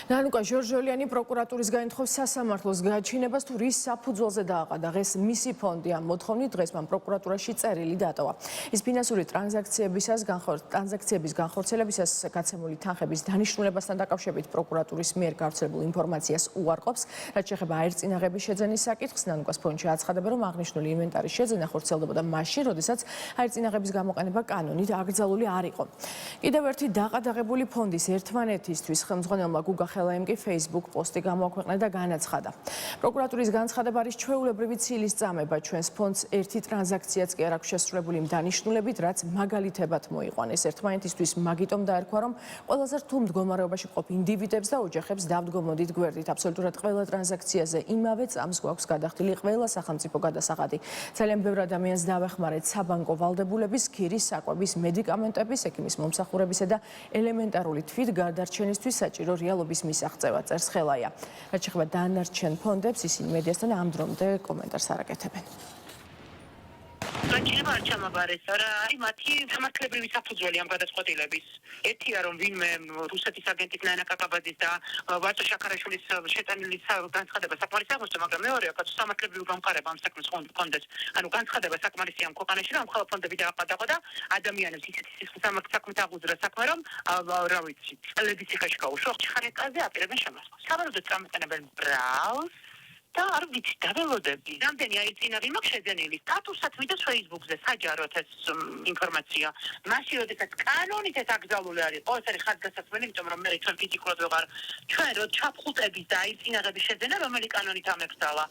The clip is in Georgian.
ნანუკა ჟორჟოლიანი პროკურატურის განითხოვს სასამართლოს გააჩინებას თუ რის საფუძველზე დააყადა დღეს მისი ფონდი ამ მოთხოვნით დღეს მან პროკურატურაში წერილი დატოვა. ის ფინანსური ტრანზაქციების განხორციელებისას გაცემული თანხების დანიშნულებასთან დაკავშირებით პროკურატურის მიერ გავრცელებულ ინფორმაციას უარყოფს, რაც შეეხება აერწინაღების შეძენის საკითხს. ნანუკას ფონდში აცხადება, რომ აღნიშნული ინვენტარის შეძენა ხორციელდებოდა მაშინ, როდესაც აერწინაღების გამოყენება კანონით აკრძალული არ იყო. კიდევ ერთი დაყადაღებული ფონდის ერთმანეთისთვის ხელმძღვანელმა გუგა ხელაემ კი Facebook პოსტი გამოაქვეყნა და განაცხადა. პროკურატურის განცხადება არის ჩვეულებრივი ცილის წამება ჩვენს ფონდს ერთი ტრანზაქციაც კი არ აქვს შესრულებული იმ დანიშნულებით, რაც მაგალითებად მოიყვანეს. ერთმანეთისთვის მაგიტომ დაერქვა, რომ ყველაზე რთულ მდგომარეობაში მყოფ ინდივიდებს და ოჯახებს დავდგომოდით გვერდით. აბსოლუტურად ყველა ტრანზაქციაზე იმავე წამს გვაქვს გადახდილი ყველა სახელმწიფო გადასახადი. ძალიან ბევრ ადამიანს დავეხმარეთ საბანკო ვალდებულების, ქირის, საკვების, მედიკამენტების, ექიმის მომსახურებისა და ელემენტარული თვითგარდარჩენისთვის საჭირო რეალობის მისაღწევა წერს ხელაია. რაც შეეხება დანარჩენ ფონდებს, ისინი მედიასთან ამ დრომდე კომენტარს არ აკეთებენ. განჩინება არ ჩამაბარეს, არა, მათი სამართლებრივი საფუძველი ამ გადაწყვეტილების. ერთია, რომ ვინმე რუსეთის აგენტის ნანა კაკაბაძის და ვარწო შაქარაშვილის შეტანილი განცხადება საკმარისი აღმოჩნდა, მაგრამ მეორეა, კაცო სამართლებრივი გამყარება ამ საქმეს კონდეს. ანუ განცხადება საკმარისია ამ ქვეყანაში, რომ ყველა ფონდები დააყადაღო და ადამიანებს ისეთი საქმით აღუძრა საქმე, რომ რა ვიცი, წლების ციხეში გაუშვა. ხარეკაზე აპირებენ შემოსვლას. სავარაუდოდ წამოყენებენ ბრალს და არ ვიცი, დაველოდები. რამდენი აერწინაღი მაქვს შეძენილი. სტატუსაც ვიდეოს Facebook-ზე საჯაროდ ეს ინფორმაცია. მაშინ, როდესაც კანონით ეს აკრძალული არის, ყოველთვის არის ხაზგასაცმელი, იმიტომ რომ მე თვითონ ფიზიკურად ვეღარ ჩვენ რო ჩაფხუტების და აერწინაღების შეძენა, რომელი კანონით ამეკრძალა.